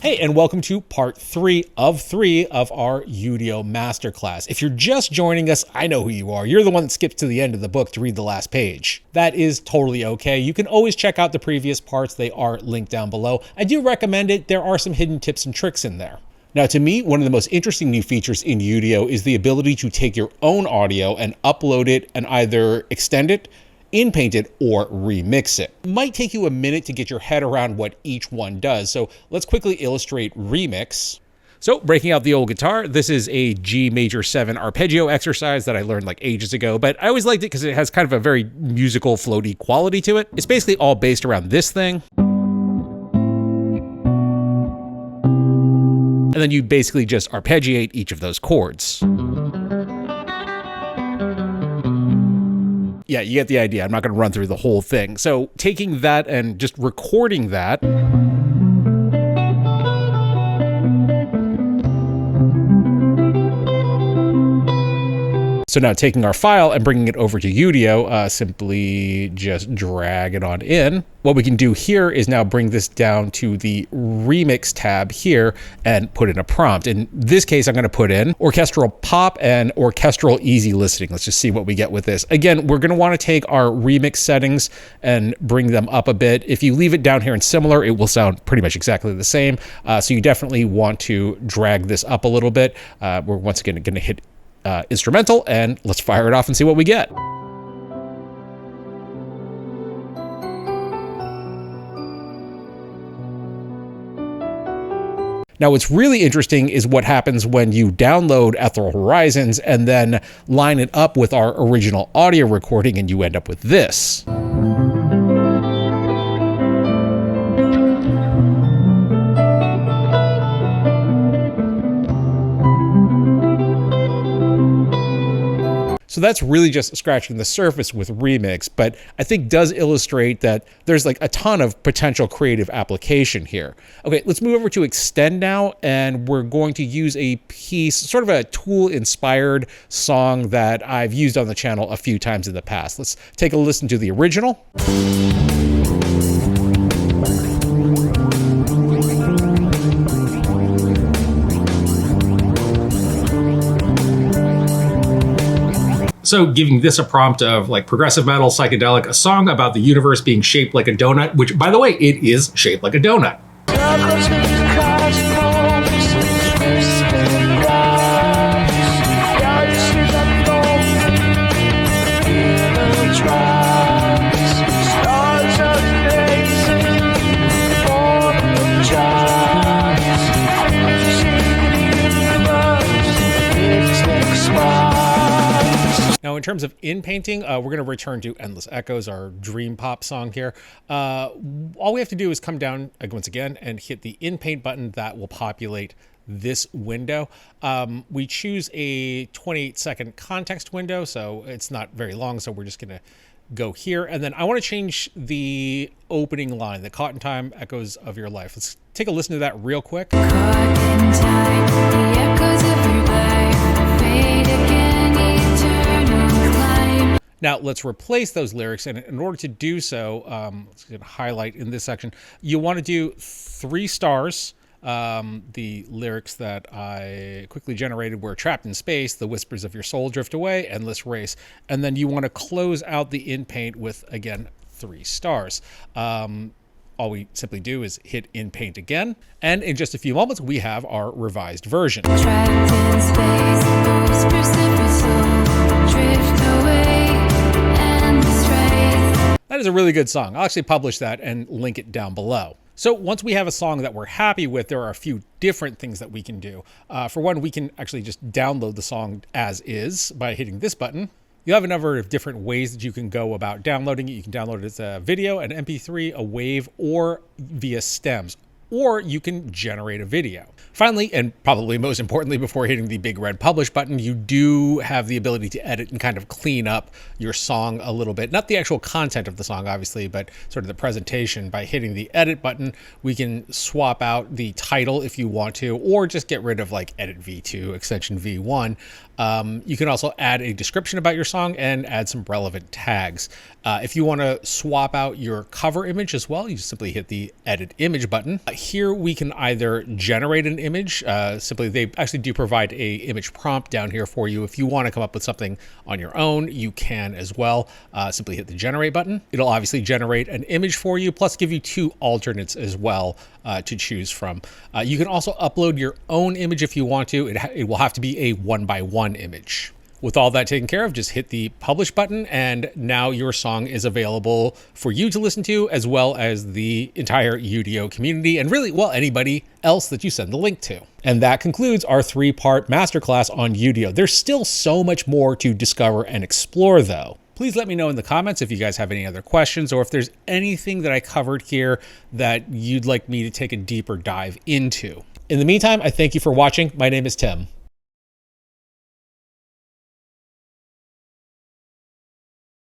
Hey, and welcome to part 3 of our Udio Masterclass. If you're just joining us, I know who you are. You're the one that skips to the end of the book to read the last page. That is totally okay. You can always check out the previous parts. They are linked down below. I do recommend it. There are some hidden tips and tricks in there. Now, to me, one of the most interesting new features in Udio is the ability to take your own audio and upload it and either extend it, Inpaint it, or remix it. It might take you a minute to get your head around what each one does, so let's quickly illustrate remix. So breaking out the old guitar, this is a G major 7 arpeggio exercise that I learned like ages ago, but I always liked it because it has kind of a very musical, floaty quality to it. It's basically all based around this thing. And then you basically just arpeggiate each of those chords. Yeah, you get the idea. I'm not going to run through the whole thing. So taking that and just recording that. So now taking our file and bringing it over to Udio, simply just drag it on in. What we can do here is now bring this down to the remix tab here and put in a prompt. In this case, I'm going to put in orchestral pop and orchestral easy listening. Let's just see what we get with this. Again, we're going to want to take our remix settings and bring them up a bit. If you leave it down here in similar, it will sound pretty much exactly the same. So you definitely want to drag this up a little bit. We're once again going to hit instrumental, and let's fire it off and see what we get. Now, what's really interesting is what happens when you download Ethal Horizons and then line it up with our original audio recording, and you end up with this. So that's really just scratching the surface with remix, but I think does illustrate that there's like a ton of potential creative application here. Okay, let's move over to extend now, and we're going to use a piece, sort of a Tool-inspired song that I've used on the channel a few times in the past. Let's take a listen to the original. So giving this a prompt of like progressive metal, psychedelic, a song about the universe being shaped like a donut, which by the way, it is shaped like a donut. Now, in terms of Inpainting, we're going to return to Endless Echoes, our dream pop song here. All we have to do is come down once again and hit the Inpaint button. That will populate this window. We choose a 28-second context window, so it's not very long, so we're just going to go here. And then I want to change the opening line, the Caught in Time, Echoes of Your Life. Let's take a listen to that real quick. Caught in time, the echoes of your life fade again. Now let's replace those lyrics, and in order to do so, let's highlight in this section, you want to do 3 stars. The lyrics that I quickly generated were trapped in space, the whispers of your soul drift away, endless race. And then you want to close out the Inpaint with, again, 3 stars. All we simply do is hit Inpaint again. And in just a few moments, we have our revised version. Trapped in space, the whispers of your soul drift away. That is a really good song. I'll actually publish that and link it down below. So once we have a song that we're happy with, there are a few different things that we can do. For one, we can actually just download the song as is by hitting this button. You have a number of different ways that you can go about downloading it. You can download it as a video, an MP3, a WAV, or via stems. Or you can generate a video. Finally, and probably most importantly, before hitting the big red publish button, you do have the ability to edit and kind of clean up your song a little bit. Not the actual content of the song, obviously, but sort of the presentation. By hitting the edit button, we can swap out the title if you want to, or just get rid of like edit V2, extension V1. You can also add a description about your song and add some relevant tags. If you want to swap out your cover image as well, you simply hit the edit image button. Here we can either generate an image. They actually do provide a image prompt down here for you. If you want to come up with something on your own, you can as well. Simply hit the generate button. It'll obviously generate an image for you, plus give you 2 alternates as well to choose from. You can also upload your own image if you want to. It will have to be a 1x1 image. With all that taken care of, just hit the publish button, and now your song is available for you to listen to, as well as the entire Udio community, and really, well, anybody else that you send the link to. And that concludes our 3-part masterclass on Udio. There's still so much more to discover and explore, though. Please let me know in the comments if you guys have any other questions, or if there's anything that I covered here that you'd like me to take a deeper dive into. In the meantime, I thank you for watching. My name is Tim.